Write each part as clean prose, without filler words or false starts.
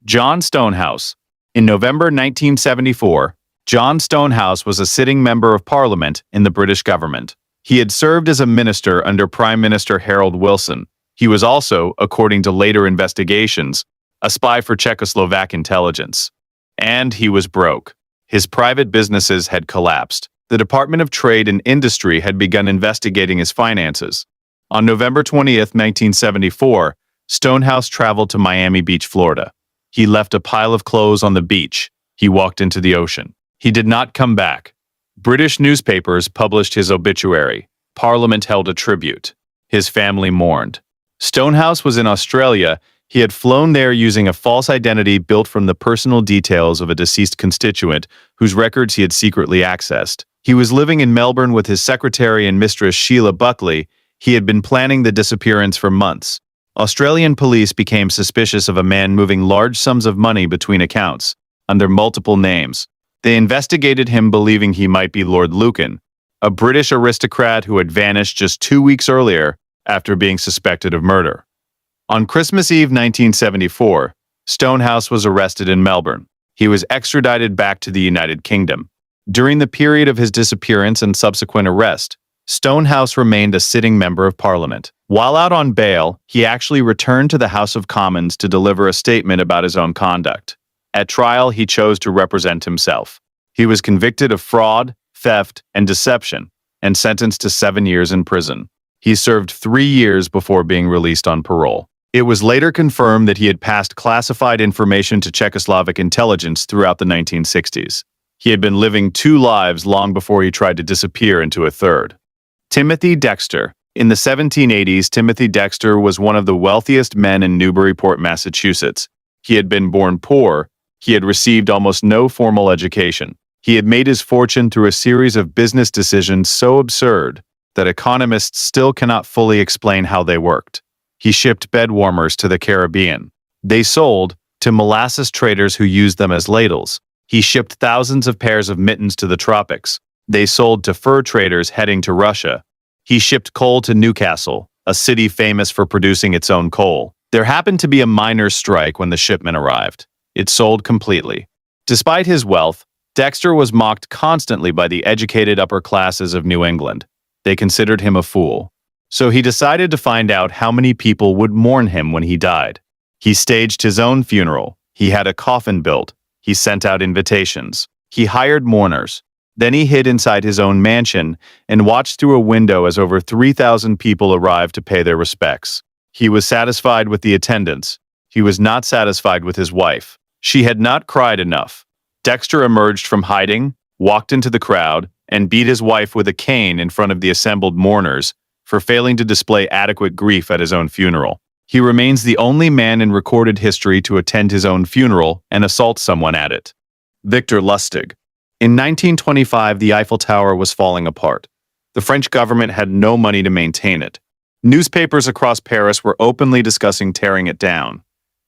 John Stonehouse. In November 1974, John Stonehouse was a sitting member of Parliament in the British government. He had served as a minister under Prime Minister Harold Wilson. He was also, according to later investigations, a spy for Czechoslovak intelligence. And he was broke. His private businesses had collapsed. The Department of Trade and Industry had begun investigating his finances. On November 20th, 1974, Stonehouse traveled to Miami Beach, Florida. He left a pile of clothes on the beach. He walked into the ocean. He did not come back. British newspapers published his obituary. Parliament held a tribute. His family mourned. Stonehouse was in Australia. He had flown there using a false identity built from the personal details of a deceased constituent whose records he had secretly accessed. He was living in Melbourne with his secretary and mistress Sheila Buckley. He had been planning the disappearance for months. Australian police became suspicious of a man moving large sums of money between accounts, under multiple names. They investigated him believing he might be Lord Lucan, a British aristocrat who had vanished just 2 weeks earlier after being suspected of murder. On Christmas Eve 1974, Stonehouse was arrested in Melbourne. He was extradited back to the United Kingdom. During the period of his disappearance and subsequent arrest, Stonehouse remained a sitting member of Parliament. While out on bail, he actually returned to the House of Commons to deliver a statement about his own conduct. At trial, he chose to represent himself. He was convicted of fraud, theft, and deception, and sentenced to 7 years in prison. He served 3 years before being released on parole. It was later confirmed that he had passed classified information to Czechoslovak intelligence throughout the 1960s. He had been living 2 lives long before he tried to disappear into a third. Timothy Dexter. In the 1780s, Timothy Dexter was one of the wealthiest men in Newburyport, Massachusetts. He had been born poor. He had received almost no formal education. He had made his fortune through a series of business decisions so absurd that economists still cannot fully explain how they worked. He shipped bed warmers to the Caribbean. They sold to molasses traders who used them as ladles. He shipped thousands of pairs of mittens to the tropics. They sold to fur traders heading to Russia. He shipped coal to Newcastle, a city famous for producing its own coal. There happened to be a miners' strike when the shipment arrived. It sold completely. Despite his wealth, Dexter was mocked constantly by the educated upper classes of New England. They considered him a fool. So he decided to find out how many people would mourn him when he died. He staged his own funeral. He had a coffin built. He sent out invitations. He hired mourners. Then he hid inside his own mansion and watched through a window as over 3,000 people arrived to pay their respects. He was satisfied with the attendance. He was not satisfied with his wife. She had not cried enough. Dexter emerged from hiding, walked into the crowd, and beat his wife with a cane in front of the assembled mourners for failing to display adequate grief at his own funeral. He remains the only man in recorded history to attend his own funeral and assault someone at it. Victor Lustig. In 1925, the Eiffel Tower was falling apart. The French government had no money to maintain it. Newspapers across Paris were openly discussing tearing it down.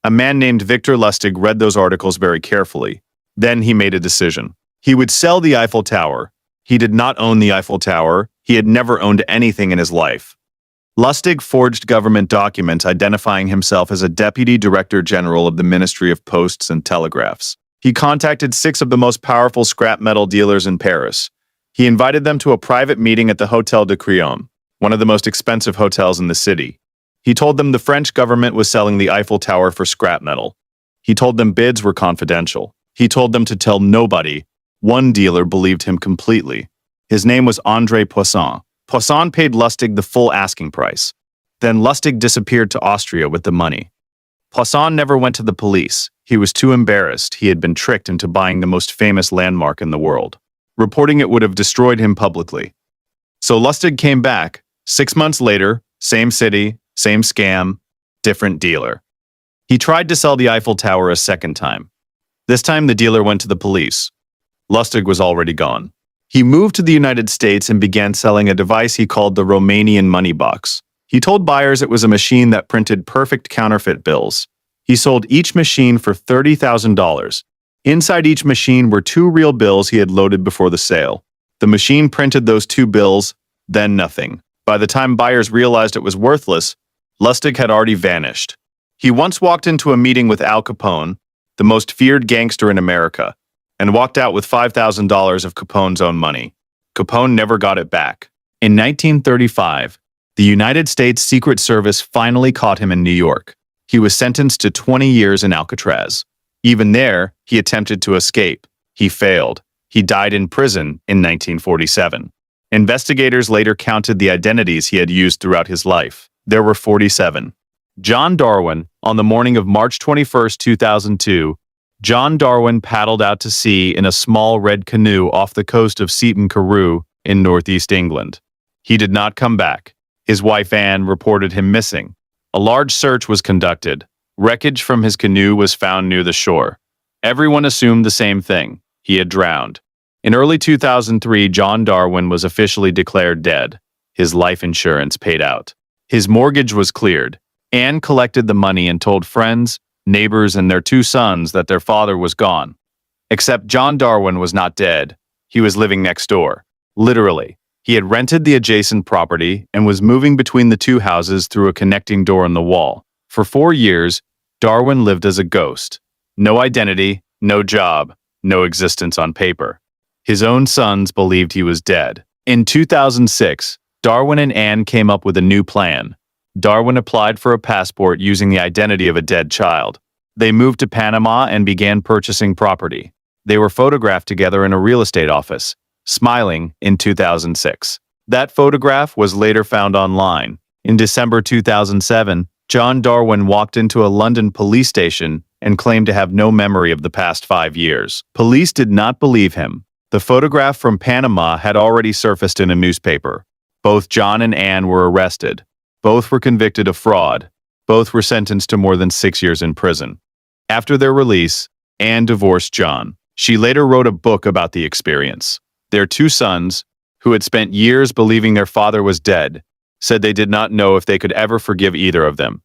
A man named Victor Lustig read those articles very carefully. Then he made a decision. He would sell the Eiffel Tower. He did not own the Eiffel Tower. He had never owned anything in his life. Lustig forged government documents identifying himself as a Deputy Director General of the Ministry of Posts and Telegraphs. He contacted 6 of the most powerful scrap metal dealers in Paris. He invited them to a private meeting at the Hôtel de Crillon, one of the most expensive hotels in the city. He told them the French government was selling the Eiffel Tower for scrap metal. He told them bids were confidential. He told them to tell nobody. One dealer believed him completely. His name was André Poisson. Poisson paid Lustig the full asking price. Then Lustig disappeared to Austria with the money. Poisson never went to the police. He was too embarrassed. He had been tricked into buying the most famous landmark in the world. Reporting it would have destroyed him publicly. So Lustig came back. 6 months later, same city, same scam, different dealer. He tried to sell the Eiffel Tower a second time. This time the dealer went to the police. Lustig was already gone. He moved to the United States and began selling a device he called the Romanian money box. He told buyers it was a machine that printed perfect counterfeit bills. He sold each machine for $30,000. Inside each machine were 2 real bills he had loaded before the sale. The machine printed those 2 bills, then nothing. By the time buyers realized it was worthless, Lustig had already vanished. He once walked into a meeting with Al Capone. the most feared gangster in America, and walked out with $5,000 of Capone's own money. Capone never got it back. In 1935, the United States Secret Service finally caught him in New York. He was sentenced to 20 years in Alcatraz. Even there, he attempted to escape. He failed. He died in prison in 1947. Investigators later counted the identities he had used throughout his life. There were 47. John Darwin, on the morning of March 21, 2002, John Darwin paddled out to sea in a small red canoe off the coast of Seaton Carew in northeast England. He did not come back. His wife Anne reported him missing. A large search was conducted. Wreckage from his canoe was found near the shore. Everyone assumed the same thing. He had drowned. In early 2003, John Darwin was officially declared dead. His life insurance paid out. His mortgage was cleared. Anne collected the money and told friends, neighbors, and their 2 sons that their father was gone. Except John Darwin was not dead. He was living next door. Literally. He had rented the adjacent property and was moving between the 2 houses through a connecting door in the wall. For 4 years, Darwin lived as a ghost. No identity, no job, no existence on paper. His own sons believed he was dead. In 2006, Darwin and Anne came up with a new plan. Darwin applied for a passport using the identity of a dead child. They moved to Panama and began purchasing property. They were photographed together in a real estate office, smiling, in 2006. That photograph was later found online. In December 2007, John Darwin walked into a London police station and claimed to have no memory of the past 5 years. Police did not believe him. The photograph from Panama had already surfaced in a newspaper. Both John and Anne were arrested. Both were convicted of fraud. Both were sentenced to more than 6 years in prison. After their release, Anne divorced John. She later wrote a book about the experience. Their 2 sons, who had spent years believing their father was dead, said they did not know if they could ever forgive either of them.